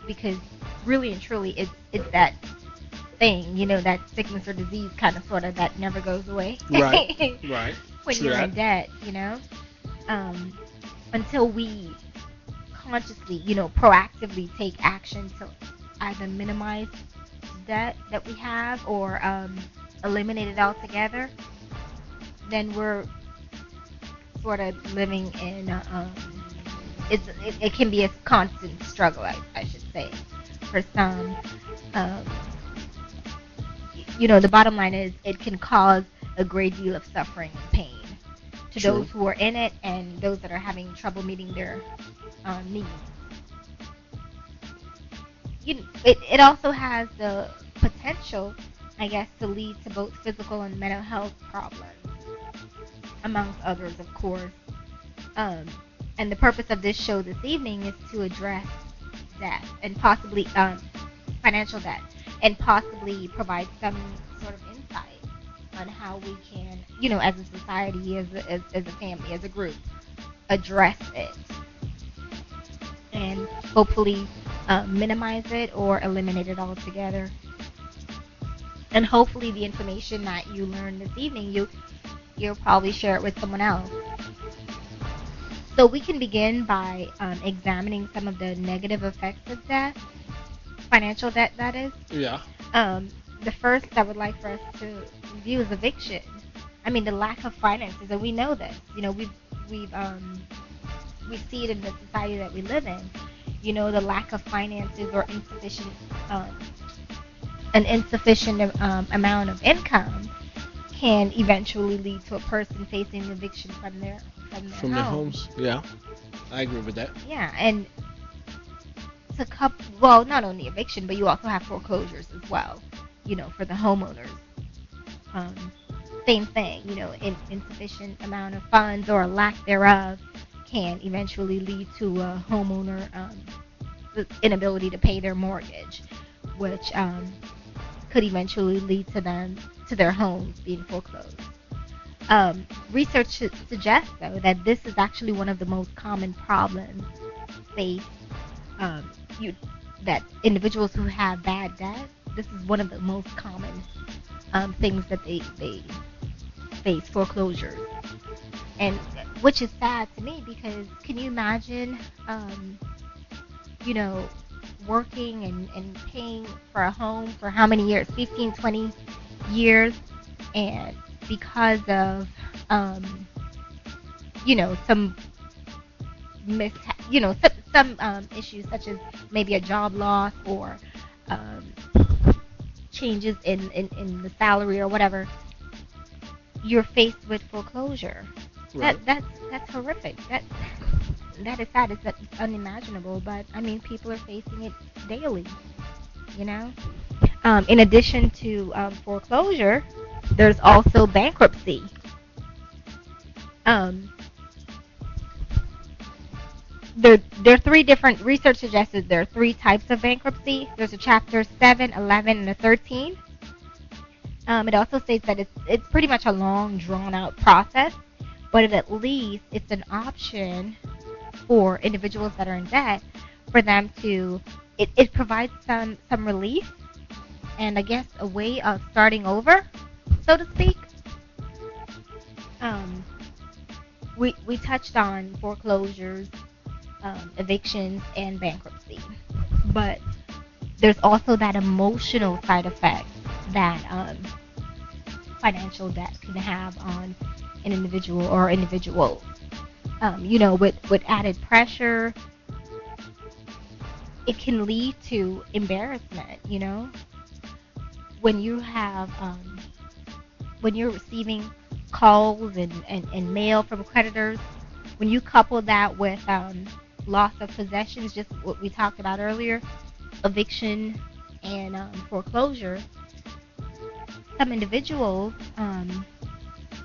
because really and truly it's that thing, that sickness or disease kind of sort of that never goes away. Right. Right. When True you're that. in debt, until we consciously, proactively take action to either minimize debt that we have or eliminate it altogether, then we're sort of living in it can be a constant struggle, I should say, for some. Um, the bottom line is it can cause a great deal of suffering and pain to True. those who are in it and those that are having trouble meeting their needs. It also has the potential, I guess, to lead to both physical and mental health problems, amongst others, of course. And the purpose of this show this evening is to address debt and possibly financial debt, and possibly provide some sort of insight on how we can, as a society, as a family, as a group, address it and hopefully minimize it or eliminate it altogether. And hopefully the information that you learned this evening, you'll probably share it with someone else. So we can begin by examining some of the negative effects of debt, financial debt, that is. Yeah. The first I would like for us to review is eviction. I mean, the lack of finances, and we know this. We see it in the society that we live in. The lack of finances or an insufficient amount of income can eventually lead to a person facing eviction from their From their homes. Yeah. I agree with that. Yeah, and well, not only eviction, but you also have foreclosures as well. For the homeowners. Same thing. Insufficient amount of funds or a lack thereof can eventually lead to a homeowner the inability to pay their mortgage, which could eventually lead to their homes being foreclosed. Research suggests, though, that this is actually one of the most common problems faced. That individuals who have bad debt, this is one of the most common things that they face, foreclosures, and which is sad to me, because can you imagine, working and paying for a home for how many years, 15, 20 years, and because of some some issues such as maybe a job loss or changes in the salary or whatever, you're faced with foreclosure. Right. That's horrific. That is sad. It's unimaginable. But I mean, people are facing it daily. In addition to foreclosure, there's also bankruptcy. There are three different, research suggests that there are three types of bankruptcy. There's a chapter 7, 11, and a 13. It also states that it's pretty much a long, drawn-out process, but at least it's an option for individuals that are in debt for them to, it provides some relief and, I guess, a way of starting over, so to speak. We touched on foreclosures, evictions, and bankruptcy, but there's also that emotional side effect that financial debt can have on an individual or individuals. With added pressure, it can lead to embarrassment. When you have when you're receiving calls and mail from creditors, when you couple that with loss of possessions, just what we talked about earlier, eviction and foreclosure, some individuals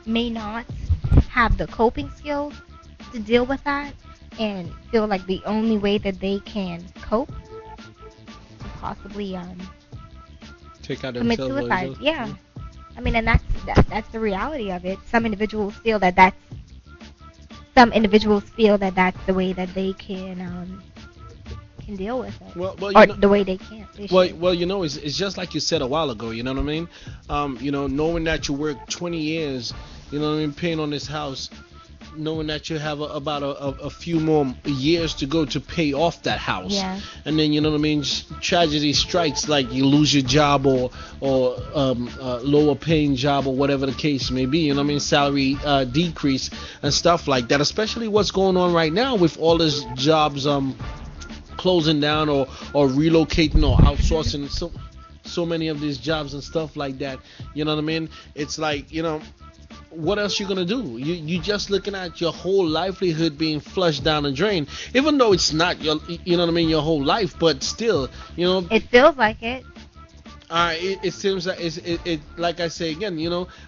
may not have the coping skills to deal with that and feel like the only way that they can cope to possibly take out commit themselves. suicide. Yeah. I mean, and that's the reality of it. Some individuals feel that that's the way that they can can deal with it, well, or the way they can't. They should. it's just like you said a while ago. You know what I mean? Knowing that you work 20 years, you know what I mean, paying on this house, knowing that you have about a few more years to go to pay off that house, Yeah. and then you know what I mean, tragedy strikes, like you lose your job or lower paying job or whatever the case may be. You know what I mean, salary decrease and stuff like that. Especially what's going on right now with all these jobs closing down or relocating or outsourcing so many of these jobs and stuff like that. You know what I mean? It's like, what else you gonna do? You just looking at your whole livelihood being flushed down the drain, even though it's not your, you know what I mean, your whole life, but still, It feels like it. it seems like it like I say again,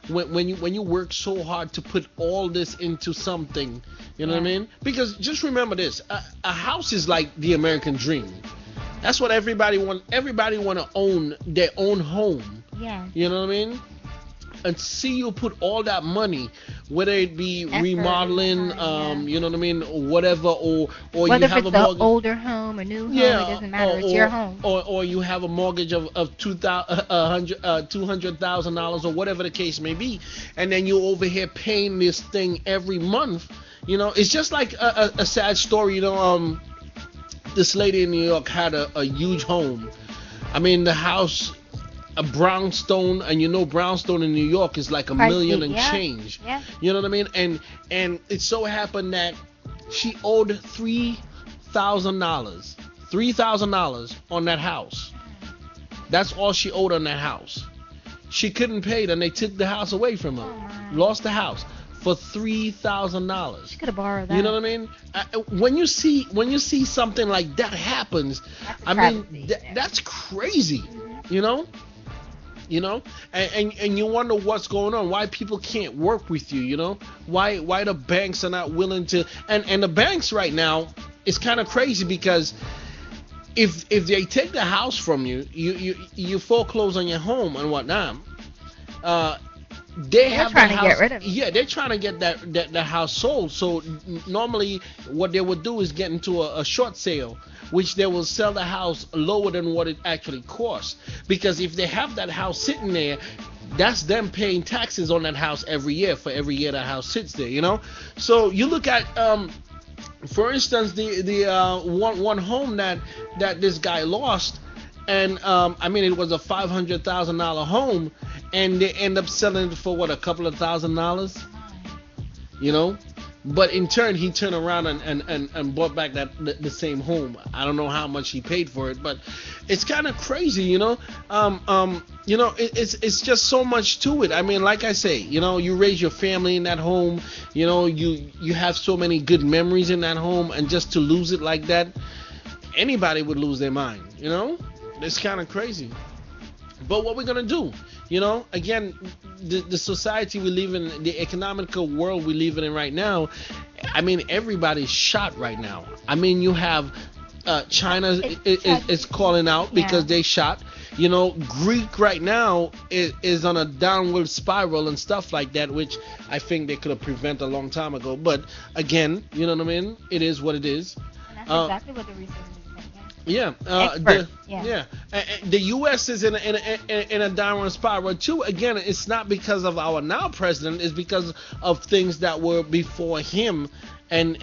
when you work so hard to put all this into something, you know what I mean? Because just remember this, a house is like the American dream. That's what everybody want. Everybody want to own their own home. Yeah. You know what I mean? And see you put all that money, whether it be Effort, remodeling, time, you know what I mean, or whatever, or whether you if have it's a an mortgage. older home, a new home, Yeah, it doesn't matter. It's your home. Or you have a mortgage of $200,000 or whatever the case may be, and then you over here paying this thing every month. It's just like a sad story. This lady in New York had a huge home. I mean, the house, a brownstone, and brownstone in New York is like $1 million and change. Yeah. You know what I mean? And it so happened that she owed $3,000 on that house. That's all she owed on that house. She couldn't pay it, and they took the house away from her. Oh, my. Lost the house for $3,000. She could have borrowed that. You know what I mean? When you see something like that happens, that's crazy. Mm-hmm. And you wonder what's going on, why people can't work with you, why the banks are not willing to, and the banks right now, it's kind of crazy because if they take the house from you, you foreclose on your home and whatnot, they're trying to get rid of it. Yeah, they're trying to get that house sold. So normally what they would do is get into a short sale, which they will sell the house lower than what it actually costs. Because if they have that house sitting there, that's them paying taxes on that house every year for every year that house sits there. So you look at for instance, the one home that this guy lost, and it was a $500,000 home, and they end up selling it for a couple of $1,000s, But in turn, he turned around and bought back the same home. I don't know how much he paid for it, but it's kind of crazy, It's just so much to it. I mean, like I say, you raise your family in that home, you have so many good memories in that home, and just to lose it like that, anybody would lose their mind, It's kind of crazy. But what we're gonna do, again, the society we live in, the economical world we live in right now, I mean, everybody's shot right now. I mean, you have China is calling out because they shot. Greek right now is on a downward spiral and stuff like that, which I think they could have prevented a long time ago. But again, you know what I mean? It is what it is. And that's exactly what the reason is. The U.S. is in a downward spiral too. Again, it's not because of our now president; it's because of things that were before him, and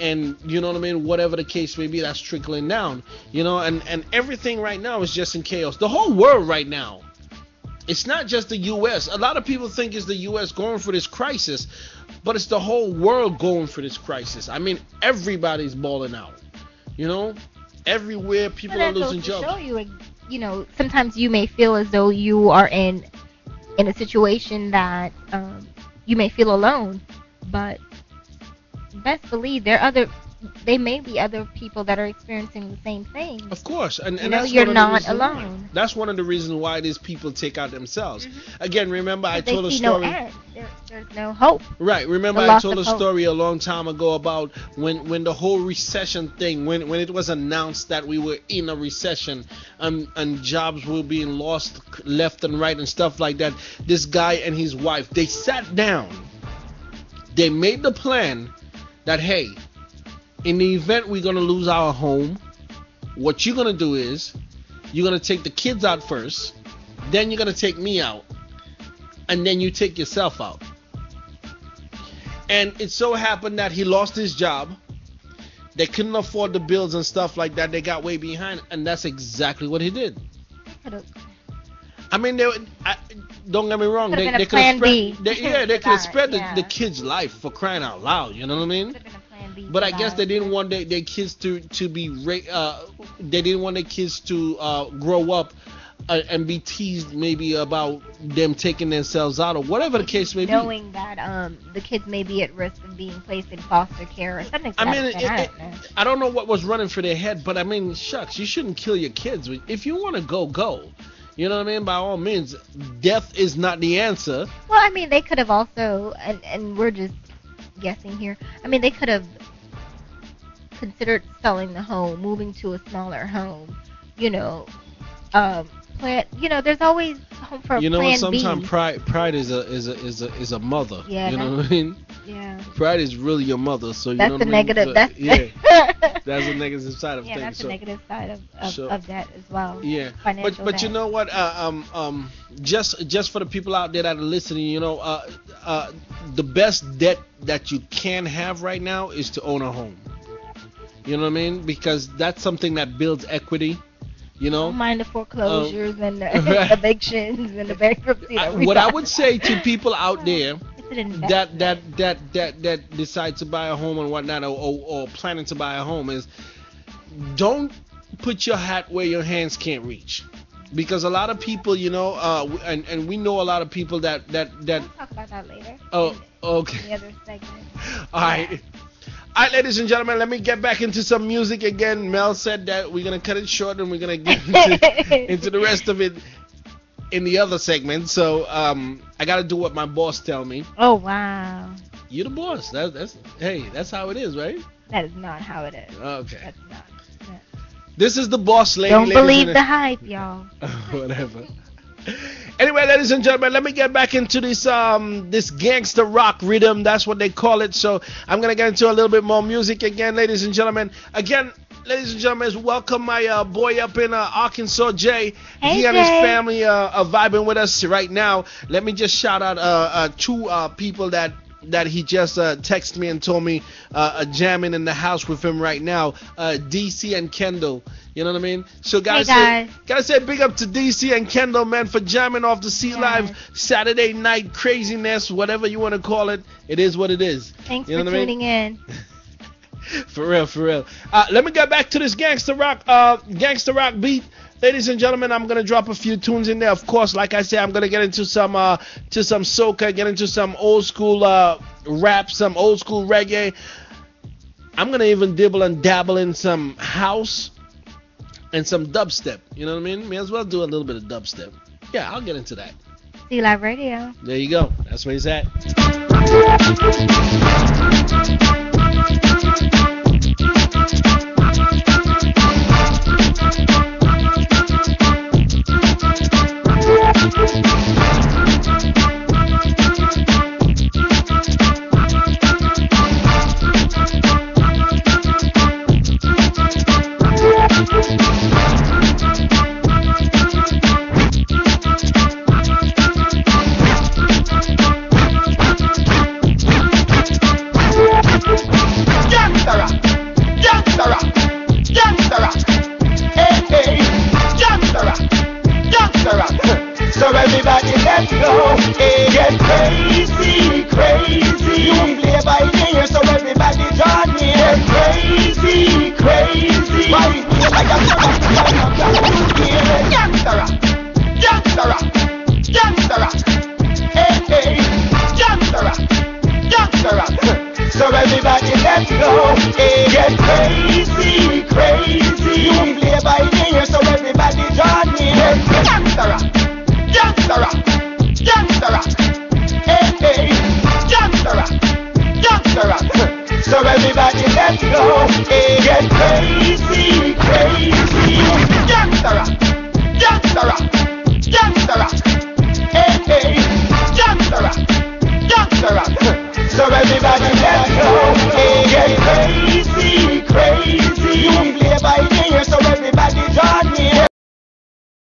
you know what I mean. Whatever the case may be, that's trickling down. And everything right now is just in chaos. The whole world right now. It's not just the U.S. A lot of people think it's the U.S. going for this crisis, but it's the whole world going for this crisis. I mean, everybody's balling out. Everywhere people are losing jobs. Show you, sometimes you may feel as though you are in a situation that you may feel alone, but best believe they may be other people that are experiencing the same thing. Of course, and that's you're not alone. That's one of the reasons why these people take out themselves. Mm-hmm. Again, remember I told a story. There's no hope. Right. Remember I told a story a long time ago about when the whole recession thing, when it was announced that we were in a recession, and jobs were being lost left and right and stuff like that. This guy and his wife, they sat down. They made the plan that, hey, in the event we're going to lose our home, what you're gonna do is you're gonna take the kids out first, then you're gonna take me out, and then you take yourself out. And it so happened that he lost his job. They couldn't afford the bills and stuff like that. They got way behind, and that's exactly what he did. I mean, don't get me wrong. They could have spread, they could have spread the kid's life, for crying out loud. You know what I mean? But I guess they didn't want their kids to be they didn't want their kids to grow up and be teased maybe about them taking themselves out or whatever the case may be. Knowing that the kids may be at risk of being placed in foster care or something. I mean, I don't know what was running for their head, but I mean, shucks, you shouldn't kill your kids. If you want to go. You know what I mean? By all means, death is not the answer. Well, I mean, they could have also, and we're just guessing here. I mean, they could have considered selling the home, moving to a smaller home. You know, there's always home for a plan B. You know what? Sometimes pride is a mother. Yeah. You know what I mean? Yeah. Pride is really your mother. So you that's know the what negative. I mean? That's that's the negative side of things. Yeah, that's the negative side of that as well. Yeah. But you know what? Just for the people out there that are listening, you know, the best debt that you can have right now is to own a home. You know what I mean? Because that's something that builds equity. You know, don't mind the foreclosures and the evictions and the bankruptcy. What I would say to people out there that decide to buy a home and whatnot, or planning to buy a home, is don't put your hat where your hands can't reach. Because a lot of people, you know, and we know a lot of people that. We'll talk about that later. Oh, okay. The other segment. All right. All right, ladies and gentlemen, let me get back into some music again. Mel said that we're going to cut it short and we're going to get into the rest of it in the other segment. So I got to do what my boss tell me. Oh, wow. You're the boss. That's how it is, right? That is not how it is. Okay. That's not. No. This is the boss lady. Don't believe the hype, y'all. Whatever. Anyway, ladies and gentlemen, let me get back into this gangster rock rhythm. That's what they call it. So I'm gonna get into a little bit more music again, ladies and gentlemen. Again, ladies and gentlemen, welcome my boy up in Arkansas, Jay. Hey, he and Jay. his family are vibing with us right now. Let me just shout out two people that he just texted me and told me jamming in the house with him right now. DC and Kendall. You know what I mean? So gotta say big up to DC and Kendall, man, for jamming off the C Live Saturday night craziness, whatever you want to call it. It is what it is. Thanks for tuning in. For real. Let me get back to this gangster rock beat. Ladies and gentlemen, I'm gonna drop a few tunes in there. Of course, like I said, I'm gonna get into some soca, get into some old school rap, some old school reggae. I'm gonna even dibble and dabble in some house and some dubstep. You know what I mean? May as well do a little bit of dubstep. Yeah, I'll get into that. C Live Radio. There you go. That's where he's at. So everybody let's go. Hey.